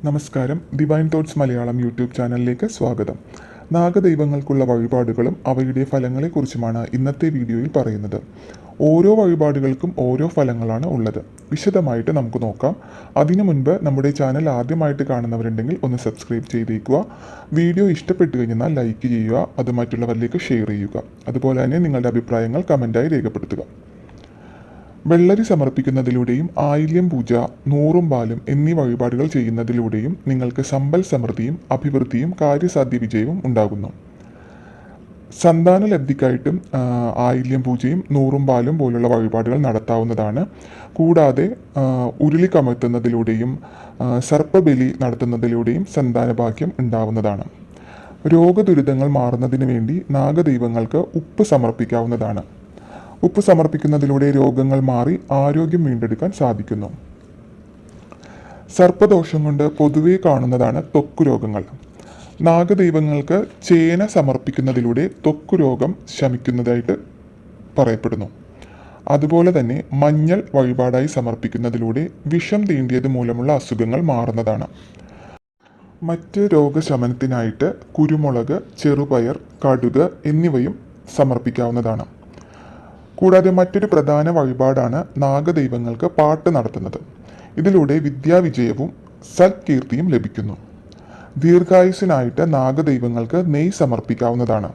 നമസ്കാരം. Divine thoughts Malayalam YouTube ചാനലിലേക്ക് സ്വാഗതം. നാഗദൈവങ്ങൾക്കുള്ള വഴിപാടുകളും അവയുടെ ഫലങ്ങളെക്കുറിച്ചുമാണ് ഇന്നത്തെ വീഡിയോയിൽ പറയുന്നത്. ഓരോ വഴിപാടുകൾക്കും ഓരോ ഫലങ്ങളാണ് ഉള്ളത്. വിശദമായിട്ട് നമുക്ക് നോക്കാം. അതിനു മുൻപ് നമ്മുടെ ചാനൽ ആദ്യമായിട്ട് കാണുന്നവരുണ്ടെങ്കിൽ ഒന്ന് സബ്സ്ക്രൈബ് ചെയ്തേക്കുക. വീഡിയോ ഇഷ്ടപ്പെട്ടു കഴിഞ്ഞാൽ ലൈക്ക് ചെയ്യുക, അത് മറ്റുള്ളവരിലേക്ക് ഷെയർ ചെയ്യുക. അതുപോലെ തന്നെ നിങ്ങളുടെ അഭിപ്രായങ്ങൾ കമൻറ്റായി രേഖപ്പെടുത്തുക. വെള്ളരി സമർപ്പിക്കുന്നതിലൂടെയും ആയില്യം പൂജ, നൂറും പാലും എന്നീ വഴിപാടുകൾ ചെയ്യുന്നതിലൂടെയും നിങ്ങൾക്ക് സമ്പൽ സമൃദ്ധിയും അഭിവൃദ്ധിയും കാര്യസാധ്യ വിജയവും ഉണ്ടാകുന്നു. സന്താന ലബ്ധിക്കായിട്ടും ആയില്യം പൂജയും നൂറും പാലും പോലുള്ള വഴിപാടുകൾ നടത്താവുന്നതാണ്. കൂടാതെ ഉരുളി കമഴ്ത്തുന്നതിലൂടെയും സർപ്പബലി നടത്തുന്നതിലൂടെയും സന്താനഭാഗ്യം ഉണ്ടാവുന്നതാണ്. രോഗദുരിതങ്ങൾ മാറുന്നതിന് വേണ്ടി നാഗദൈവങ്ങൾക്ക് ഉപ്പ് സമർപ്പിക്കാവുന്നതാണ്. ഉപ്പ് സമർപ്പിക്കുന്നതിലൂടെ രോഗങ്ങൾ മാറി ആരോഗ്യം വീണ്ടെടുക്കാൻ സാധിക്കുന്നു. സർപ്പദോഷം കൊണ്ട് പൊതുവെ കാണുന്നതാണ് ത്വക്ക് രോഗങ്ങൾ. നാഗദൈവങ്ങൾക്ക് ചേന സമർപ്പിക്കുന്നതിലൂടെ ത്വക്ക് രോഗം ശമിക്കുന്നതായിട്ട് പറയപ്പെടുന്നു. അതുപോലെ തന്നെ മഞ്ഞൾ വഴിപാടായി സമർപ്പിക്കുന്നതിലൂടെ വിഷം തീണ്ടിയത് മൂലമുള്ള അസുഖങ്ങൾ മാറുന്നതാണ്. മറ്റ് രോഗശമനത്തിനായിട്ട് കുരുമുളക്, ചെറുപയർ, കടുക് എന്നിവയും സമർപ്പിക്കാവുന്നതാണ്. കൂടാതെ മറ്റൊരു പ്രധാന വഴിപാടാണ് നാഗദൈവങ്ങൾക്ക് പാട്ട് നടത്തുന്നത്. ഇതിലൂടെ വിദ്യാവിജയവും സൽകീർത്തിയും ലഭിക്കുന്നു. ദീർഘായുസിനായിട്ട് നാഗദൈവങ്ങൾക്ക് നെയ്യ് സമർപ്പിക്കാവുന്നതാണ്.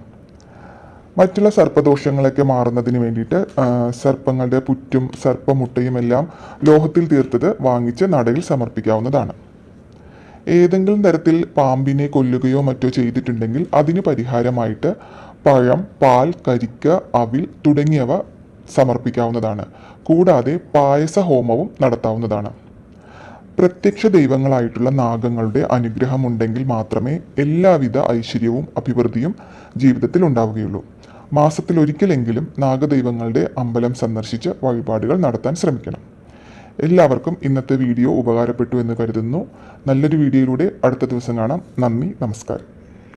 മറ്റുള്ള സർപ്പദോഷങ്ങളൊക്കെ മാറുന്നതിന് വേണ്ടിയിട്ട് സർപ്പങ്ങളുടെ പുറ്റും സർപ്പമുട്ടയും എല്ലാം ലോഹത്തിൽ തീർത്തത് വാങ്ങിച്ച് നടയിൽ സമർപ്പിക്കാവുന്നതാണ്. ഏതെങ്കിലും തരത്തിൽ പാമ്പിനെ കൊല്ലുകയോ മറ്റോ ചെയ്തിട്ടുണ്ടെങ്കിൽ അതിന് പരിഹാരമായിട്ട് പഴം, പാൽ, കരിക്ക്, അവിൽ തുടങ്ങിയവ സമർപ്പിക്കാവുന്നതാണ്. കൂടാതെ പായസ ഹോമവും നടത്താവുന്നതാണ്. പ്രത്യക്ഷ ദൈവങ്ങളായിട്ടുള്ള നാഗങ്ങളുടെ അനുഗ്രഹമുണ്ടെങ്കിൽ മാത്രമേ എല്ലാവിധ ഐശ്വര്യവും അഭിവൃദ്ധിയും ജീവിതത്തിൽ ഉണ്ടാവുകയുള്ളൂ. മാസത്തിൽ ഒരിക്കലെങ്കിലും നാഗദൈവങ്ങളുടെ അമ്പലം സന്ദർശിച്ച് വഴിപാടുകൾ നടത്താൻ ശ്രമിക്കണം. എല്ലാവർക്കും ഇന്നത്തെ വീഡിയോ ഉപകാരപ്പെട്ടു എന്ന് കരുതുന്നു. നല്ലൊരു വീഡിയോയിലൂടെ അടുത്ത ദിവസം കാണാം. നന്ദി, നമസ്കാരം.